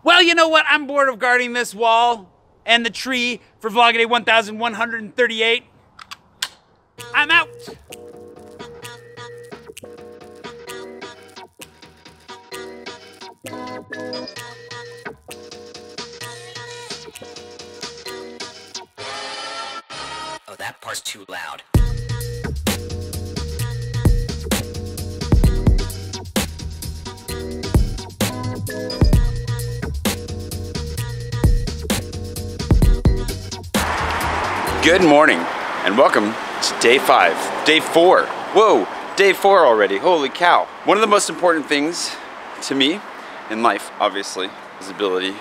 Well, you know what? I'm bored of guarding this wall and the tree for Vlogger Day 1138. I'm out. Oh, that part's too loud. Good morning and welcome to day 5, day 4. Whoa, day 4 already, holy cow. One of the most important things to me in life, obviously, is the ability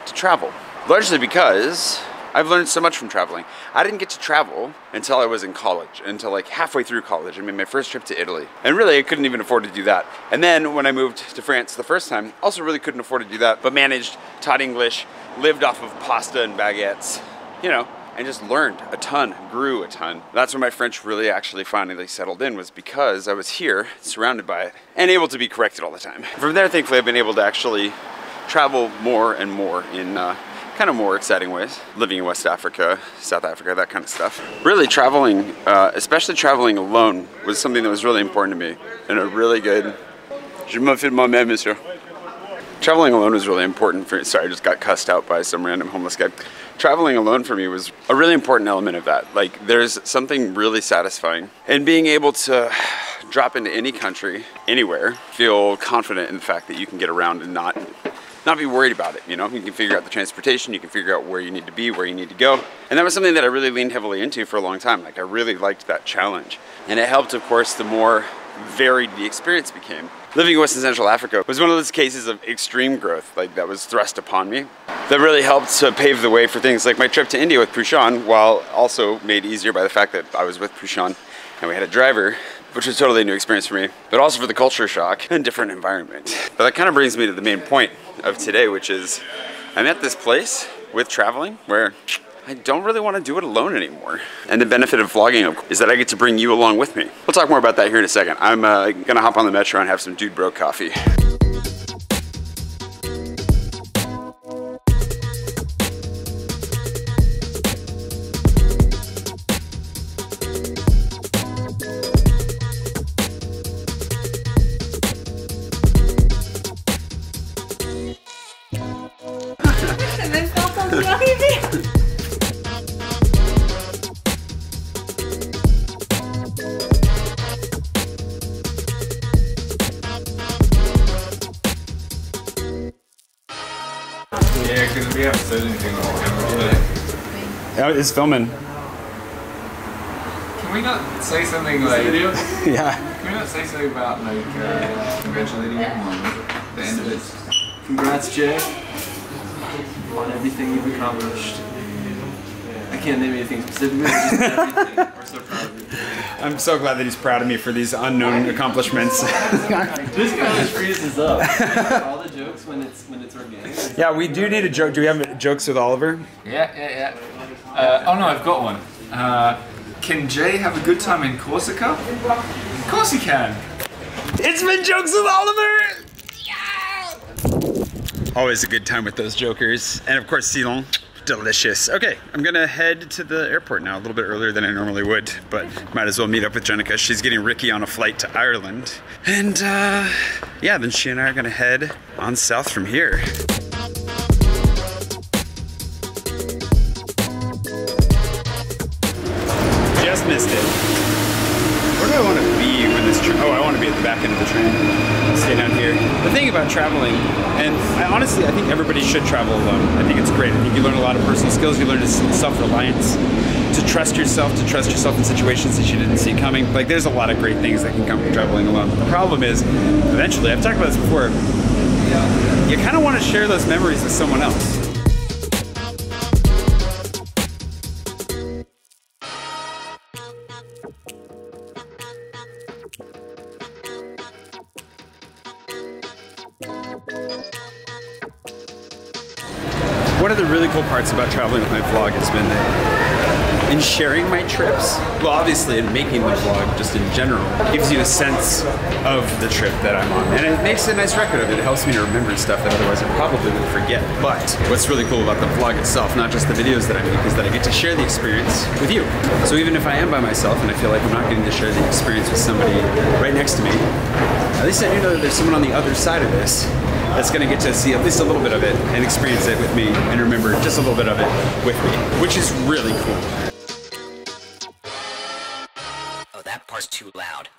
to travel. Largely because I've learned so much from traveling. I didn't get to travel until I was in college, until like halfway through college. I made my first trip to Italy. And really, I couldn't even afford to do that. And then when I moved to France the first time, also really couldn't afford to do that, but managed, taught English, lived off of pasta and baguettes, you know, and just learned a ton, grew a ton. That's when my French really actually finally settled in, was because I was here, surrounded by it, and able to be corrected all the time. From there, thankfully, I've been able to actually travel more and more in kind of more exciting ways. Living in West Africa, South Africa, that kind of stuff. Really traveling, especially traveling alone, was something that was really important to me. And a really good, je m'appelle moi-même, monsieur. Traveling alone was really important for, sorry, I just got cussed out by some random homeless guy. Traveling alone for me was a really important element of that. Like, there's something really satisfying in being able to drop into any country, anywhere, feel confident in the fact that you can get around and not be worried about it, you know? You can figure out the transportation, you can figure out where you need to be, where you need to go. And that was something that I really leaned heavily into for a long time. Like, I really liked that challenge. And it helped, of course, the more varied the experience became. Living in West and Central Africa was one of those cases of extreme growth, like, that was thrust upon me. That really helped to pave the way for things like my trip to India with Prushan, while also made easier by the fact that I was with Prushan and we had a driver, which was totally a new experience for me, but also for the culture shock and different environment. But that kind of brings me to the main point of today, which is I'm at this place with traveling where I don't really want to do it alone anymore. And the benefit of vlogging is that I get to bring you along with me. We'll talk more about that here in a second. I'm gonna hop on the metro and have some Dude Bro coffee. Yeah, because we haven't said anything on the camera today. Yeah, it's filming. Can we not say something like... Yeah. Can we not say something about, like, congratulating him on the end of it? Congrats, Jay, on everything you've accomplished. I can't name anything specifically, just everything. We're so proud of you. I'm so glad that he's proud of me for these unknown accomplishments. This guy just freezes up. All the jokes when it's organic. Yeah, we do need a joke. Do we have jokes with Oliver? Yeah. Oh no, I've got one. Can Jay have a good time in Corsica? Of course he can. It's been Jokes with Oliver! Yeah! Always a good time with those jokers. And of course, Ceylon. Delicious. Okay, I'm gonna head to the airport now, a little bit earlier than I normally would, but might as well meet up with Jenica. She's getting Ricky on a flight to Ireland. And yeah, then she and I are gonna head on south from here. Just missed it. Where do I want to be when this train? Oh, I want to be at the back end of the train. Stay down here. The thing about traveling, and I think everybody should travel alone. I think it's great. I think you learn a lot of personal skills. You learn self-reliance, to trust yourself in situations that you didn't see coming. Like, there's a lot of great things that can come from traveling alone. The problem is, eventually, I've talked about this before, you kind of want to share those memories with someone else. one of the really cool parts about traveling with my vlog has been that in sharing my trips, well, obviously in making the vlog just in general, it gives you a sense of the trip that I'm on. And it makes a nice record of it. It helps me to remember stuff that otherwise I probably would forget. But what's really cool about the vlog itself, not just the videos that I make, is that I get to share the experience with you. So even if I am by myself and I feel like I'm not getting to share the experience with somebody right next to me, at least I do know that there's someone on the other side of this that's gonna get to see at least a little bit of it and experience it with me and remember just a little bit of it with me, which is really cool. Oh, that part's too loud.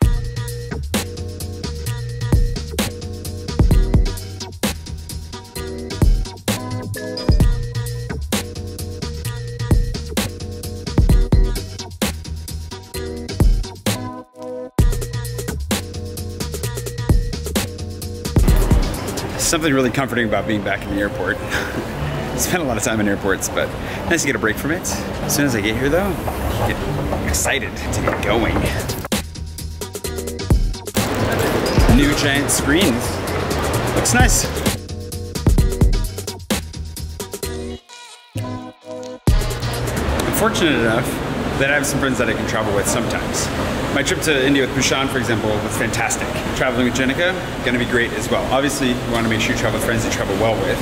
Something really comforting about being back in the airport. Spent a lot of time in airports, but nice to get a break from it. As soon as I get here though, I get excited to get going. New giant screens. Looks nice. I'm fortunate enough that I have some friends that I can travel with sometimes. My trip to India with Bhushan, for example, was fantastic. Traveling with Jenica, gonna be great as well. Obviously, you wanna make sure you travel with friends you travel well with.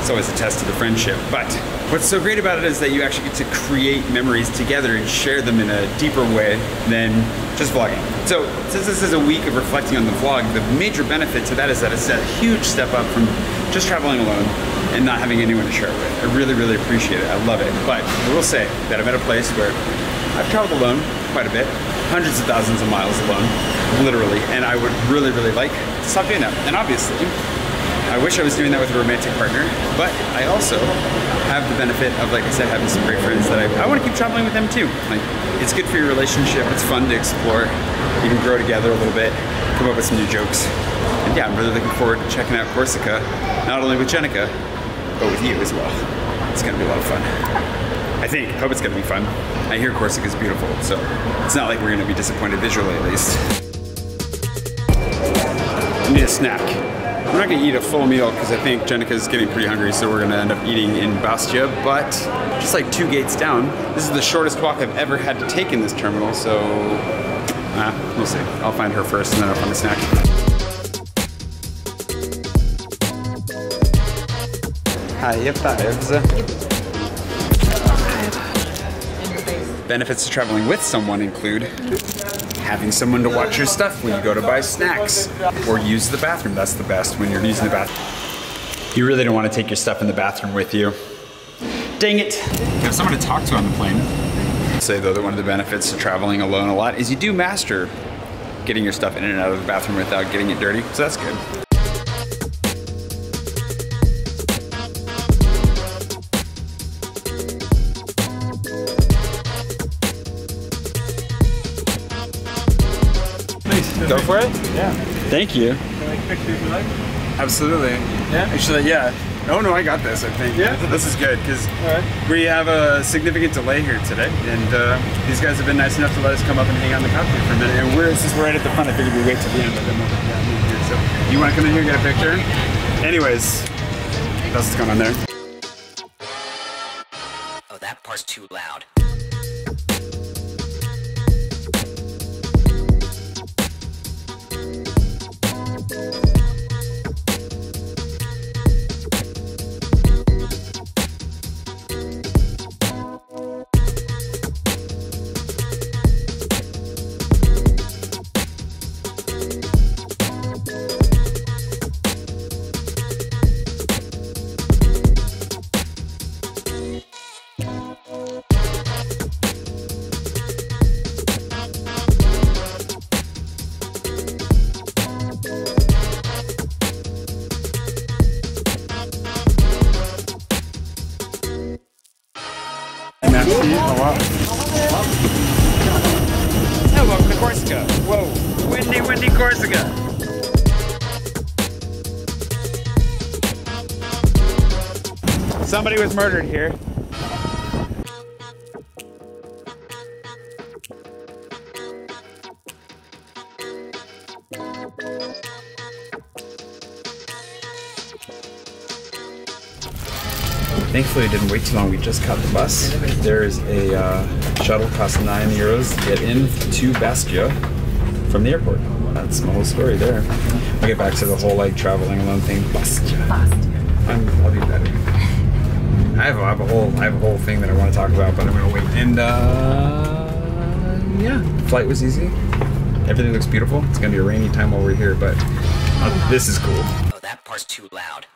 It's always a test to the friendship. But what's so great about it is that you actually get to create memories together and share them in a deeper way than just vlogging. So since this is a week of reflecting on the vlog, the major benefit to that is that it's a huge step up from just traveling alone and not having anyone to share it with. I really, really appreciate it. I love it. But I will say that I'm at a place where I've traveled alone quite a bit, hundreds of thousands of miles alone, literally, and I would really, really like to stop doing that. And obviously, I wish I was doing that with a romantic partner, but I also have the benefit of, like I said, having some great friends that I want to keep traveling with them too. Like, it's good for your relationship, it's fun to explore, you can grow together a little bit, come up with some new jokes. And yeah, I'm really looking forward to checking out Corsica, not only with Jenica, but with you as well. It's gonna be a lot of fun. I hope it's gonna be fun. I hear Corsica's beautiful, so it's not like we're gonna be disappointed visually at least. I need a snack. I'm not gonna eat a full meal because I think Jenica's getting pretty hungry, so we're gonna end up eating in Bastia, but just like 2 gates down, this is the shortest walk I've ever had to take in this terminal, so we'll see. I'll find her first and then I'll find a snack. High fives. Benefits to traveling with someone include having someone to watch your stuff when you go to buy snacks or use the bathroom. That's the best when you're using the bathroom. You really don't want to take your stuff in the bathroom with you. Dang it. You have someone to talk to on the plane. I'd say though that one of the benefits to traveling alone a lot is you do master getting your stuff in and out of the bathroom without getting it dirty, so that's good. Go for it? Yeah. Thank you. Can I take pictures if you like? Absolutely. Yeah? Actually, yeah. Oh no, I got this, I think. Yeah? This is good, because we have a significant delay here today, and these guys have been nice enough to let us come up and hang out in the cockpit for a minute, and since we're right at the front, I figured we'd wait till the end, but then we'll here. So, you want to come in here and get a picture? Anyways, that's what's going on there. Oh, that part's too loud. Hey, welcome to Corsica. Whoa, windy, windy Corsica. Somebody was murdered here. Thankfully, it didn't wait too long. We just caught the bus. There is a shuttle, cost €9 to get in to Bastia from the airport. That's my whole story there. I'll get back to the whole like traveling alone thing. Bastia. I'll be better. I have a whole thing that I want to talk about, but I'm gonna wait. And yeah, flight was easy. Everything looks beautiful. It's gonna be a rainy time while we're here, but this is cool. Oh, that part's too loud.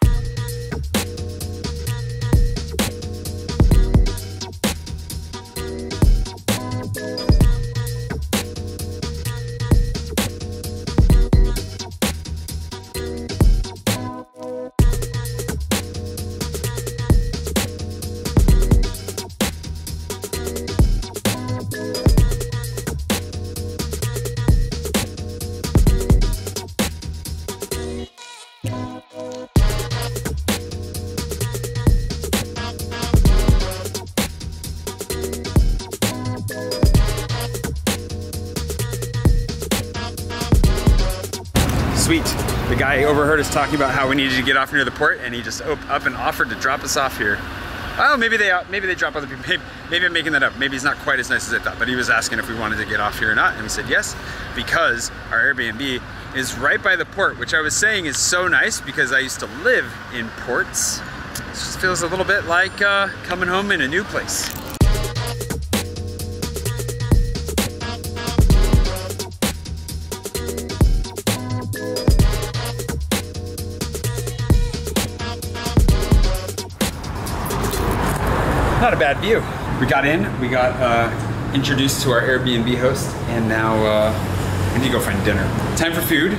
Sweet. The guy overheard us talking about how we needed to get off near the port, and he just up and offered to drop us off here. Oh, maybe they drop other people. Maybe I'm making that up. Maybe he's not quite as nice as I thought, but he was asking if we wanted to get off here or not, and we said yes, because our Airbnb is right by the port, which I was saying is so nice because I used to live in ports. It just feels a little bit like coming home in a new place. Not a bad view. We got in, we got introduced to our Airbnb host, and now we need to go find dinner. Time for food,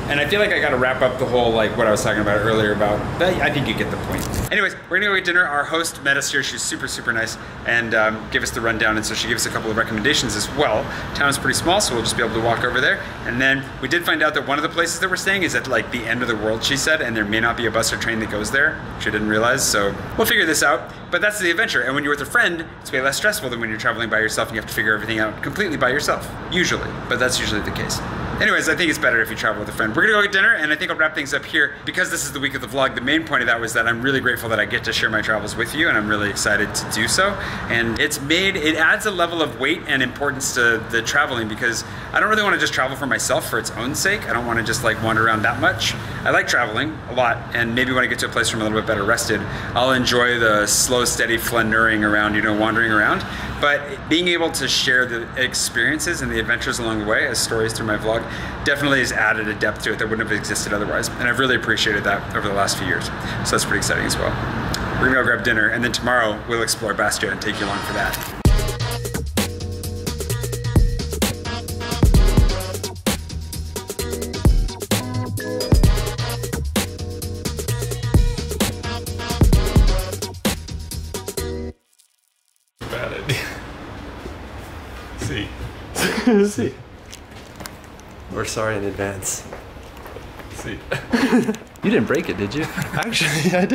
and I feel like I gotta wrap up the whole, like what I was talking about earlier about, but I think you get the point. Anyways, we're gonna go get dinner. Our host met us here. She's super, super nice, and gave us the rundown, and so she gave us a couple of recommendations as well. Town's pretty small, so we'll just be able to walk over there. And then we did find out that one of the places that we're staying is at like the end of the world, she said, and there may not be a bus or train that goes there, which I didn't realize, so we'll figure this out. But that's the adventure, and when you're with a friend, it's way less stressful than when you're traveling by yourself and you have to figure everything out completely by yourself, usually, but that's usually the case. Anyways, I think it's better if you travel with a friend. We're gonna go get dinner, and I think I'll wrap things up here. Because this is the week of the vlog, the main point of that was that I'm really grateful that I get to share my travels with you, and I'm really excited to do so. And it adds a level of weight and importance to the traveling, because I don't really wanna just travel for myself for its own sake. I don't wanna just like wander around that much. I like traveling a lot, and maybe when I get to a place where I'm a little bit better rested, I'll enjoy the slow, steady flaneuring around, you know, wandering around. But being able to share the experiences and the adventures along the way as stories through my vlog definitely has added a depth to it that wouldn't have existed otherwise. And I've really appreciated that over the last few years. So that's pretty exciting as well. We're gonna go grab dinner, and then tomorrow we'll explore Bastia and take you along for that. Bad idea. See. See. We're sorry in advance. See. You didn't break it, did you? Actually, I did.